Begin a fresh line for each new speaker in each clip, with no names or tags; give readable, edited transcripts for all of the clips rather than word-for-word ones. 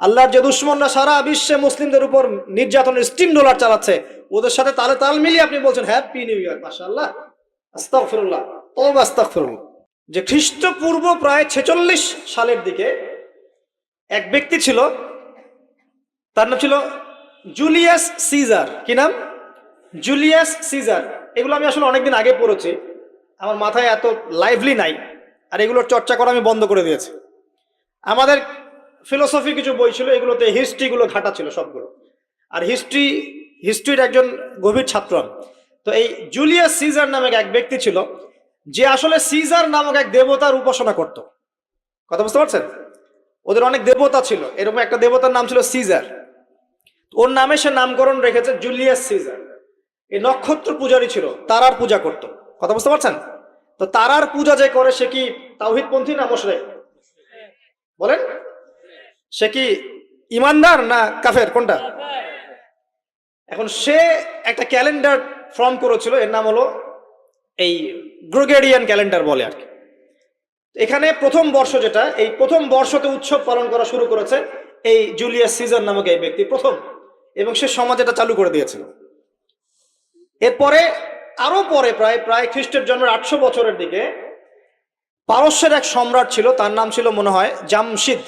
আল্লাহর যে দুশমনরা সারা বিশ্বে মুসলিমদের উপর নির্যাতনের স্টিম রোলার চালাচ্ছে, ওদের সাথে তালে তাল মিলিয়ে আপনি বলছেন হ্যাপি নিউ ইয়ার, মাশাআল্লাহ, আস্তাগফিরুল্লাহ, তওবা আস্তাগফিরুল্লাহ। যে খ্রিস্টপূর্ব প্রায় 46 সালের দিকে এক ব্যক্তি ছিল, তার নাম ছিল জুলিয়াস সিজার। কি নাম? Julius Caesar. এগুলো আমি আসলে অনেকদিন আগে পড়েছি, আমার মাথায় এত লাইভলি নাই, আর এগুলোর চর্চা করা আমি বন্ধ করে দিয়েছি। আমাদের ফিলোসফি কিছু বই ছিল, এগুলোতে হিস্ট্রিগুলো ঘাটা ছিল সবগুলো, আর হিস্ট্রির একজন গভীর ছাত্র আমি। তো এই জুলিয়াস সিজার নামক এক ব্যক্তি ছিল, যে আসলে সিজার নামক এক দেবতার উপাসনা করত। কথা বুঝতে পারছেন? ওদের অনেক দেবতা ছিল, এরকম একটা দেবতার নাম ছিল সিজার। ওর নামে সে নামকরণ রেখেছে জুলিয়াস সিজার। এই নক্ষত্র পূজারী ছিল, তারার পূজা করত। কথা বুঝতে পারছেন? তো তারার পূজা যে করে সে কি তাওহীদপন্থী না মুশরিক? বলেন, সে কি ইমানদার না কাফের, কোনটা? এখন সে একটা ক্যালেন্ডার ফর্ম করেছিল, এর নাম হলো এই গ্রেগরিয়ান ক্যালেন্ডার বলে আর কি। এখানে প্রথম বর্ষ যেটা, এই প্রথম বর্ষতে উৎসব পালন করা শুরু করেছে এই জুলিয়াস সিজার নামক এই ব্যক্তি প্রথম, এবং সে সমাজ এটা চালু করে দিয়েছিল। এরপরে আরো পরে প্রায় খ্রিস্টের জন্মের 800 বছরের দিকে পারস্যের এক সম্রাট ছিল, তার নাম ছিল মনে হয় জামশিদ।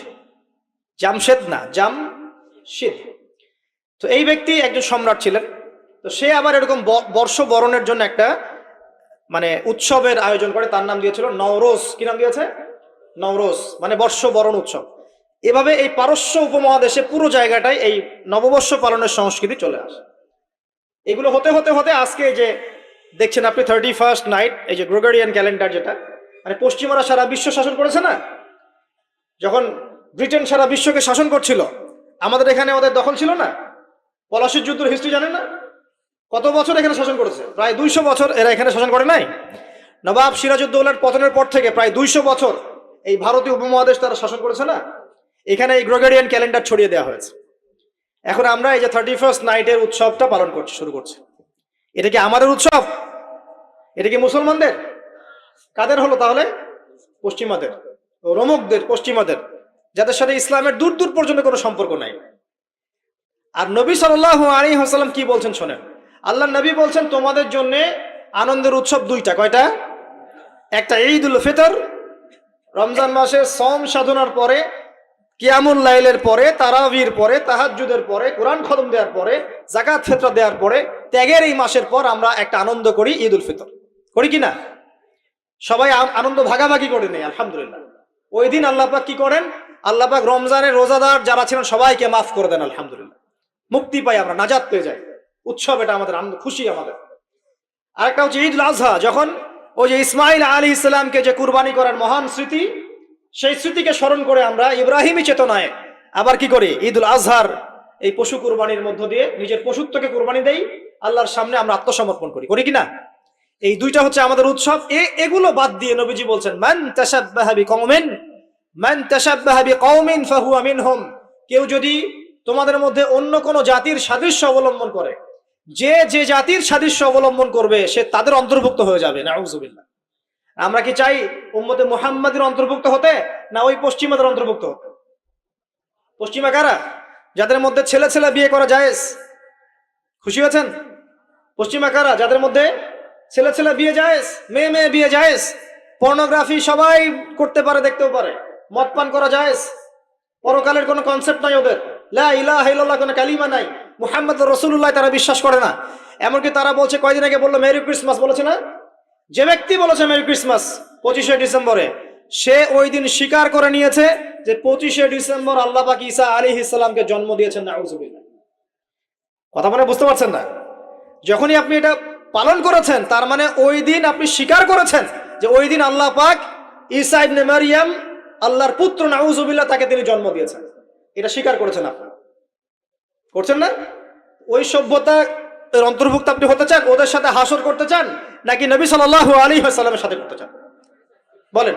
তো এই ব্যক্তি একজন সম্রাট ছিলেন। তো সে আবার এরকম বর্ষ বরণের জন্য একটা মানে উৎসবের আয়োজন করে, তার নাম দিয়েছিল নওরোজ। কি নাম দিয়েছে? নওরোজ, মানে বর্ষ বরণ উৎসব। এভাবে এই পারস্য উপমহাদেশে পুরো জায়গাটায় এই নববর্ষ পালনের সংস্কৃতি চলে আসে। এগুলো হতে হতে হতে আজকে যে দেখছেন আপনি 31st নাইট, এই যে গ্রেগরিয়ান ক্যালেন্ডার, যেটা মানে পশ্চিমারা সারা বিশ্ব শাসন করেছে না, যখন ব্রিটেন সারা বিশ্বকে শাসন করছিল, আমাদের এখানে ওদের দখল ছিল না। পলাশির যুদ্ধের হিস্ট্রি জানেন না? কত বছর এখানে শাসন করেছে? প্রায় 200 বছর এরা এখানে শাসন করে নাই। নবাব সিরাজউদ্দৌলার পতনের পর থেকে প্রায় 200 বছর এই ভারতীয় উপমহাদেশ তারা শাসন করেছে না। এখানে এই গ্রেগরিয়ান ক্যালেন্ডার ছড়িয়ে দেওয়া হয়েছে। এখন আমরা এই যে 31st নাইটের উৎসবটা পালন শুরু করছি। এটা কি আমাদের উৎসব? এটা কি মুসলমানদের? কাদের হলো তাহলে? পশ্চিমাদের, রোমকদের, পশ্চিমাদের, যাদের সাথে ইসলামের দূর দূর পর্যন্ত কোনো সম্পর্ক নাই। আর নবী সাল্লাল্লাহু আলাইহি ওয়াসাল্লাম কি বলছেন শোনেন। আল্লাহ নবী বলছেন তোমাদের জন্য আনন্দের উৎসব দুইটা। কয়টা? একটা ঈদুল ফিতর, রমজান মাসে সম সাধনার পরে, কিয়ামুল লাইলের পরে, তারাবির পরে, তাহাজ্জুদের পরে, কোরআন খতম দেওয়ার পরে, যাকাত ফিতরা দেওয়ার পরে, ত্যাগের এই মাসের পর আমরা একটা আনন্দ করি, ঈদুল ফিতর। করি কি না? সবাই আনন্দ ভাগাভাগি করে নেই, আলহামদুলিল্লাহ। ওই দিন আল্লাহ পাক কি করেন? আল্লাহ পাক রমজানের রোজাদার যারা ছিলেন সবাইকে মাফ করে দেন, আলহামদুলিল্লাহ। মুক্তি পাই আমরা, নাজাত পেয়ে যাই। উৎসব এটা আমাদের, আনন্দ, খুশি আমাদের। আরেকটা হচ্ছে ঈদুল আজহা, যখন ওই যে ইসমাইল আলাইহিস সালামকে যে কুরবানি করার মহান স্মৃতি, সেই স্মৃতিকে স্মরণ করে আমরা ইব্রাহিমী চেতনায় আবার কি করি? ঈদুল আজহার এই পশু কুরবানির মধ্য দিয়ে নিজের পশুত্বকে কুরবানি দেই, আল্লাহর সামনে আমরা আত্মসমর্পণ করি। করি কিনা? এই দুইটা হচ্ছে আমাদের উৎসব। এগুলো বাদ দিয়ে নবীজি বলছেন মান তাশাব্বাহা বিকওমিন ফাহুয়া মিনহুম। কেউ যদি তোমাদের মধ্যে অন্য কোন জাতির সাদৃশ্য অবলম্বন করে, যে যে জাতির সাদৃশ্য অবলম্বন করবে সে তাদের অন্তর্ভুক্ত হয়ে যাবে। নাউযুবিল্লাহ। আমরা কি চাই উম্মতে মুহাম্মাদের অন্তর্ভুক্ত হতে, না ওই পশ্চিমাদের অন্তর্ভুক্ত হতে? পশ্চিমা কারা? যাদের মধ্যে ছেলে ছেলে বিয়ে করা জায়েজ। খুশি হয়েছেন? পশ্চিমা কারা? যাদের মধ্যে ছেলে ছেলে বিয়ে জায়েজ, মেয়ে মেয়ে বিয়ে জায়েজ, পর্নোগ্রাফি সবাই করতে পারে, দেখতেও পারে, মদ পান করা জায়েজ, পরকালের কোনো কনসেপ্ট নাই ওদের, লা ইলাহা ইল্লাল্লাহ কোনো কালিমা নাই, মুহাম্মদুর রাসূলুল্লাহ তারা বিশ্বাস করে না। এমনকি তারা বলছে, কয়দিন আগে বললো মেরি ক্রিসমাস, বলেছে না? যে ব্যক্তি বলেছে মেরি ক্রিসমাস 25শে ডিসেম্বরে, সে ওই দিন স্বীকার করে নিয়েছে যে 25শে ডিসেম্বর আল্লাহ পাক ঈসা আলাইহিস সালামকে জন্ম দিয়েছেন। নাউযুবিল্লাহ। কথা মানে বুঝতে পারছেন না? যখনই আপনি এটা পালন করেছেন, তার মানে ওই দিন আপনি স্বীকার করেছেন যে ওই দিন আল্লাহ পাক ঈসা ইবনে মারইয়াম, আল্লাহর পুত্র, নাউযুবিল্লাহ, তাকে তিনি জন্ম দিয়েছেন। এটা স্বীকার করেছেন আপনি, করছেন না? ওই সভ্যতা এর অন্তর্ভুক্ত আপনি হতে চান? ওদের সাথে হাসর করতে চান, নাকি নবী সাল্লাল্লাহু আলাইহি ওয়াসাল্লামের সাথে করতে চান? বলেন।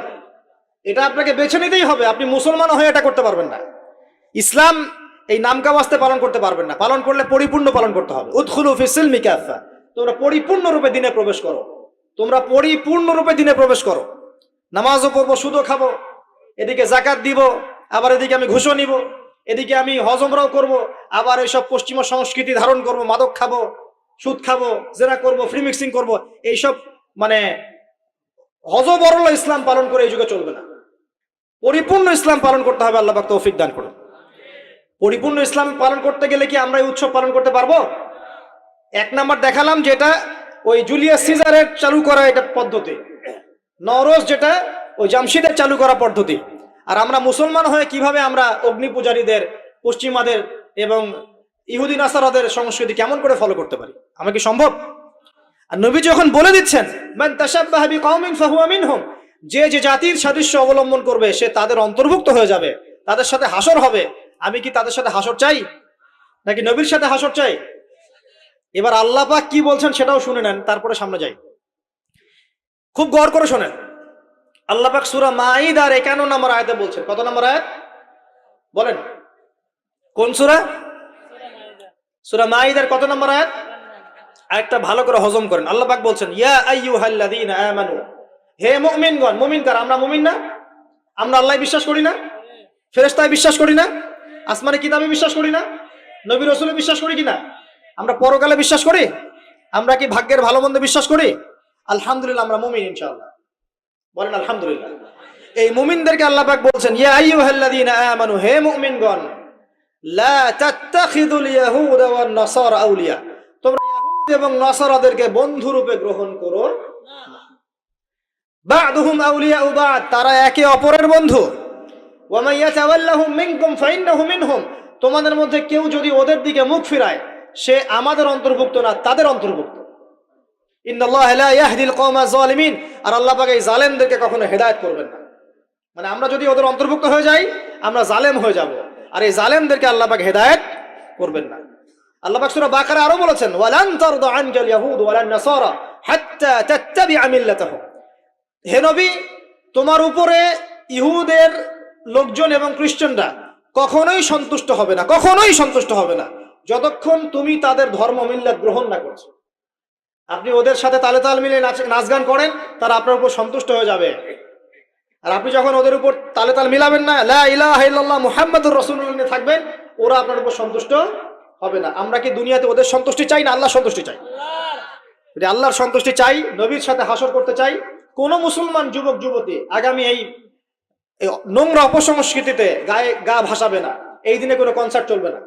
এটা আপনাকে বেছে নিতেই হবে। আপনি মুসলমান হয়ে এটা করতে পারবেন না। ইসলাম এই নামকা ওয়াস্তে পালন করতে পারবেন না। পালন করলে পরিপূর্ণ পালন করতে হবে। উদখুলু ফিস সিলমি কাফা। তোমরা পরিপূর্ণরূপে দিনে প্রবেশ করো। তোমরা পরিপূর্ণরূপে দিনে প্রবেশ করো। নামাজও পড়বো, সুদও খাবো, এদিকে যাকাত দিব, আবার এদিকে আমি ঘুষও নিব, এদিকে আমি হজমরাও করব, আবার এইসব পশ্চিমা সংস্কৃতি ধারণ করব, মাদক খাবো, সুদ খাবো, জেনা করব, ফ্রি মিক্সিং করব, এইসব মানে হজবরল ইসলাম পালন করে এই যুগে চলবে না। পরিপূর্ণ ইসলাম পালন করতে হবে। আল্লাহ পাক তৌফিক দান করুন। পরিপূর্ণ ইসলাম পালন করতে গেলে কি আমরা এই উৎসব পালন করতে পারবো? এক নাম্বার দেখালাম যেটা ওই জুলিয়াস সিজারের চালু করা এটা পদ্ধতি, নওরোজ যেটা ওই জামশিদের চালু করা পদ্ধতি। আর আমরা মুসলমান হয়ে কিভাবে আমরা অগ্নি পূজারীদের, পশ্চিমাদের এবং ইহুদি নাসারাদের সংস্কৃতি কেমন করে ফলো করতে পারি? আমার কি সম্ভব? আর নবী যখন বলে দিচ্ছেন মান তাশাব্বাহা বিকওমিন ফাহুয়া মিনহুম, যে যে জাতির সাদৃশ্য অবলম্বন করবে সে তাদের অন্তর্ভুক্ত হয়ে যাবে, তাদের সাথে হাসর হবে। আমি কি তাদের সাথে হাসর চাই নাকি নবীর সাথে হাসর চাই? এবার আল্লাহ পাক কি বলছেন সেটাও শুনে নেন, তারপরে সামনে যাই। খুব গৌর করে শোনেন। আল্লাহ পাক সূরা মাঈদার 51 নম্বর আয়াতে বলছেন। কত নম্বর আয়াত বলেন? কোন সূরা? সূরা মাঈদার কত নম্বর আয়াত? আয়াতটা ভালো করে হজম করেন। আল্লাহ পাক বলছেন ইয়া আইয়ুহাল্লাযীনা আমানু, হে মুমিনগণ। মুমিন কারা? আমরা মুমিন না? আমরা আল্লাহ বিশ্বাস করি না? ফেরেশতায় বিশ্বাস করি না? আসমানে কিতাবে বিশ্বাস করি না? নবী রাসূলে বিশ্বাস করি কিনা? আমরা পরকালে বিশ্বাস করি? আমরা কি ভাগ্যের ভালো মন্দ বিশ্বাস করি? আলহামদুলিল্লাহ আমরা মুমিন ইনশাআল্লাহ। বলেন আলহামদুলিল্লাহ। এই মুমিনদেরকে আল্লাহ পাক বলছেন ইয়া আইয়ুহাল্লাযীনা আমানু, হে মুমিনগণ, লা তাত্তাখিযুল ইয়াহুদা ওয়ান নাসারা আউলিয়া, তোমরা ইহুদ এবং নাসারাদেরকে বন্ধু রূপে গ্রহণ করো না। বা'দুহুম আউলিয়াউ বা'দ, তারা একে অপরের বন্ধু। ওয়া মান ইয়াতাওয়াল্লাহুম মিনকুম ফাইন্নাহু মিনহুম, তোমাদের মধ্যে কেউ যদি ওদের দিকে মুখ ফিরায় সে আমাদের অন্তর্ভুক্ত না, তাদের অন্তর্ভুক্ত। ইন্নাল্লাহা লা ইয়াহদিল কওমাজ যালিমিন, আর আল্লাহ পাক এই জালেমদেরকে কখনো হেদায়েত করবেন না। মানে আমরা যদি ওদের অন্তর্ভুক্ত হয়ে যাই আমরা জালেম হয়ে যাব, আর এই জালেমদেরকে আল্লাহ পাক হেদায়েত করবেন না। আল্লাহ পাক সূরা বাকারা আরো বলেছেন ওয়ালান তারদা আনকাল ইয়াহুদ ওয়ালান নাসারা হাত্তা তাত্তাবিআ মিল্লাতাহুম, হে নবী তোমার উপরে ইহুদের লোকজন এবং খ্রিস্টানরা কখনোই সন্তুষ্ট হবে না, কখনোই সন্তুষ্ট হবে না যতক্ষণ তুমি তাদের ধর্ম মিল্লাত গ্রহণ না করছো। আপনি ওদের সাথে তালে তাল মিলে নাচ গান করেন, তারা আপনার উপর সন্তুষ্ট হয়ে যাবে। আর আপনি যখন ওদের উপর তালে তাল মিলাবেন না, লা ইলাহা ইল্লাল্লাহ মুহাম্মাদুর রাসূলুল্লাহ নিয়ে থাকবেন, ওরা আপনার উপর সন্তুষ্ট হবে না। আমরা কি দুনিয়াতে ওদের সন্তুষ্টি চাই না আল্লাহর সন্তুষ্টি চাই? যদি আল্লাহর সন্তুষ্টি চাই, নবীর সাথে হাসর করতে চাই, কোন মুসলমান যুবক যুবতী আগামী এই নোংরা অপসংস্কৃতিতে গায়ে গা ভাসাবে না। এই দিনে কোনো কনসার্ট চলবে না,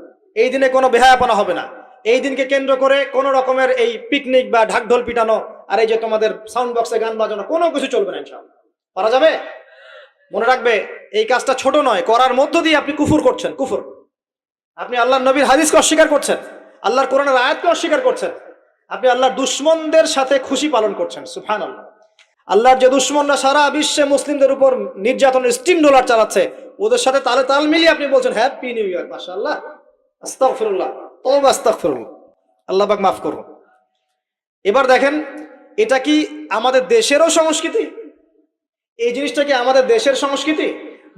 এই দিনে কোনো বেহায়াপনা হবে না, এই দিনকে কেন্দ্র করে কোনো রকমের এই পিকনিক বা ঢাকঢোল পিটানো আর এই যে তোমাদের সাউন্ড বক্সে গান বাজানো কোনো কিছু চলবে না ইনশাআল্লাহ। পারা যাবে? মনে রাখবে এই কাজটা ছোট নয়, করার মধ্য দিয়ে আপনি কুফর করছেন। কুফর, আপনি আল্লাহর নবীর হাদিসকে অস্বীকার করছেন, আল্লাহর কোরআনের আয়াতকে অস্বীকার করছেন, আপনি আল্লাহর দুশমনদের সাথে খুশি পালন করছেন। সুবহানাল্লাহ। আল্লাহর যে দুশমনরা সারা বিশ্বে মুসলিমদের উপর নির্যাতনের স্টিম রোলার চালাচ্ছে, ওদের সাথে তালে তাল মিলিয়ে আপনি বলছেন হ্যাপি নিউ ইয়ার, মাশাআল্লাহ, আস্তাগফিরুল্লাহ, তওবা আস্তাগফিরুল্লাহ, আল্লাহ পাক মাফ করুন। এবার দেখেন এটা কি আমাদের দেশেরও সংস্কৃতি? এই জিনিসটা কি আমাদের দেশের সংস্কৃতি?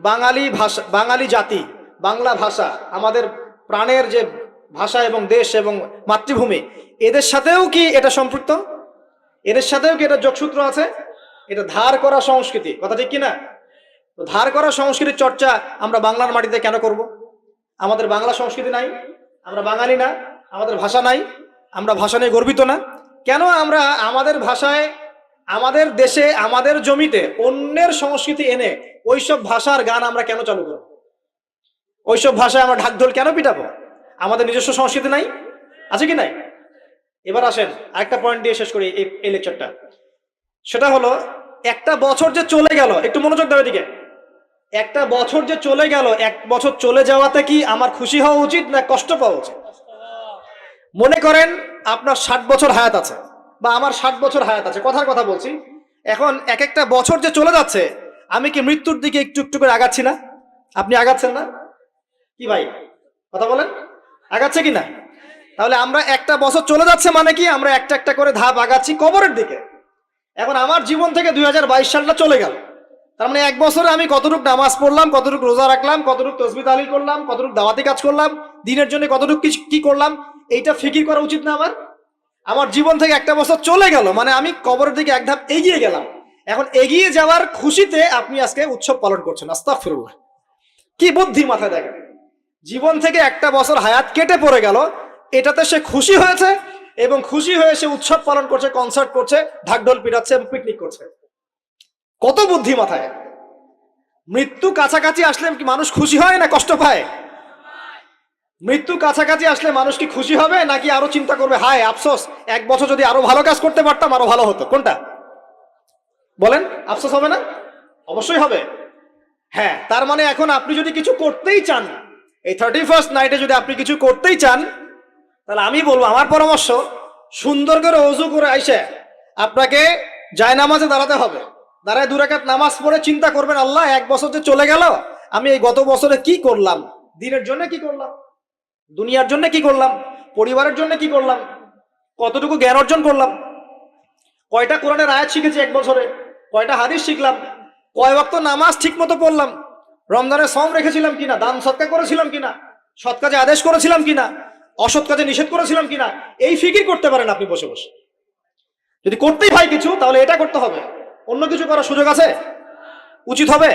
বাঙালি ভাষা, বাঙালি জাতি, বাংলা ভাষা আমাদের প্রাণের যে ভাষা এবং দেশ এবং মাতৃভূমি, এদের সাথেও কি এটা সম্পৃক্ত? এদের সাথেও কি এটা যোগসূত্র আছে? এটা ধার করা সংস্কৃতি, কথা ঠিক কিনা? তো ধার করা সংস্কৃতির চর্চা আমরা বাংলার মাটিতে কেন করব? আমাদের বাংলা সংস্কৃতি নাই? আমরা বাঙালি না? আমাদের ভাষা নাই? আমরা ভাষা নিয়ে গর্বিত না? কেন আমরা আমাদের ভাষায়, আমাদের দেশে, আমাদের জমিতে অন্যের সংস্কৃতি এনে ওইসব ভাষার গান আমরা কেন চালু করব? ওইসব ভাষায় আমরা ঢাকঢোল কেন পিটাবো? আমাদের নিজস্ব সংস্কৃতি নাই? আছে কি নাই? এবার আসেন আরেকটা পয়েন্ট দিয়ে শেষ করি এই লেকচারটা। সেটা হলো একটা বছর যে চলে গেল, একটু মনোযোগ দেওয়ার দিকে। একটা বছর যে চলে গেল, এক বছর চলে যাওয়াতে কি আমার খুশি হওয়া উচিত না কষ্ট পাওয়া উচিত? মনে করেন আপনার 60 বছর হায়াত আছে বা আমার 60 বছর হায়াত আছে, কথার কথা বলছি। এখন এক একটা বছর যে চলে যাচ্ছে, আমি কি মৃত্যুর দিকে একটু একটু করে আগাচ্ছি না? আপনি আগাচ্ছেন না? কি ভাই কথা বলেন, আগাচ্ছে কি না? তাহলে আমরা একটা বছর চলে যাচ্ছে মানে কি আমরা একটা একটা করে ধাপ আগাচ্ছি কবরের দিকে। এখন আমার জীবন থেকে 2022 সালটা চলে গেল, তার মানে এক বছরে আমি কতটুকু নামাজ পড়লাম, কতটুকু রোজা রাখলাম, কতটুকু তাসবিহ তাহলিল করলাম, কতটুকু দাওয়াতি কাজ করলাম, দিনের জন্য কতটুকু কি করলাম, এইটা ফিকির করা উচিত না আমার? আমার জীবন থেকে একটা বছর চলে গেল মানে আমি কবরের দিকে এক ধাপ এগিয়ে গেলাম। এখন এগিয়ে যাওয়ার খুশিতে আপনি আজকে উৎসব পালন করছেন। আস্তাগফিরুল্লাহ, কি বুদ্ধি মাথায় দেখেন। জীবন থেকে একটা বছর হায়াত কেটে পড়ে গেল, এটাতে সে খুশি হয়েছে এবং খুশি হয়ে সে উৎসব পালন করছে, কনসার্ট করছে, ঢাকঢোল পিটাচ্ছে এবং পিকনিক করছে। কত বুদ্ধি মাথায়! মৃত্যু কাছাকাছি আসলে কি মানুষ খুশি হয় না কষ্ট পায়? মৃত্যু কাছাকাছি আসলে মানুষ কি খুশি হবে নাকি আরো চিন্তা করবে, হায় আফসোস, এক বছর যদি আরো ভালো কাজ করতে পারতাম আরো ভালো হতো? কোনটা বলেন? আফসোস হবে না? অবশ্যই হবে। হ্যাঁ, তার মানে এখন আপনি যদি কিছু করতেই চান, এই 31st নাইটে যদি আপনি কিছু করতেই চান, তাহলে আমি বলবো, আমার পরামর্শ, সুন্দর করে ওযু করে আইসে আপনাকে জায়নামাজে দাঁড়াতে হবে। দাঁড়ায় 2 রাকাত নামাজ পড়ে চিন্তা করবেন, আল্লাহ, এক বছর যে চলে গেল, আমি এই গত বছরে কি করলাম? দিনের জন্য কি করলাম? দুনিয়ার জন্য কি করলাম? পরিবারের জন্য কি করলাম? কতটুকু জ্ঞান অর্জন করলাম? কয়টা কোরআনের আয়াত শিখেছি এক বছরে? কয়টা হাদিস শিখলাম? কয় ওয়াক্ত নামাজ ঠিক মতো পড়লাম? রমজানের সম রেখেছিলাম কিনা? দান সৎকা করেছিলাম কিনা? সৎ কাজে আদেশ করেছিলাম কিনা? অসৎ কাজে নিষেধ করেছিলাম কিনা? এই ফিকির করতে পারেন আপনি বসে বসে। যদি করতেই হয় কিছু, তাহলে এটা করতে হবে। অন্য কিছু করার সুযোগ আছে? উচিত হবে?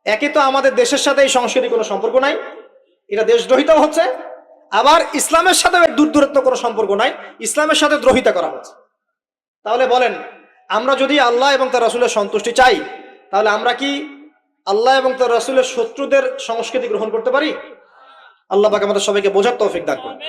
একে তো আমাদের দেশের সাথে এই সংস্কৃতির কোনো সম্পর্ক নাই, এটা দেশদ্রোহিতাও হচ্ছে, আবার ইসলামের সাথেও এর দূরত্ব কোনো সম্পর্ক নাই, ইসলামের সাথে দ্রোহিতা করা হচ্ছে। তাহলে বলেন, আমরা যদি আল্লাহ এবং তার রাসূলের সন্তুষ্টি চাই, তাহলে আমরা কি আল্লাহ এবং তার রাসূলের শত্রুদের সংস্কৃতি গ্রহণ করতে পারি? আল্লাহ পাক আমাদের সবাইকে বোঝার তৌফিক দান করুন।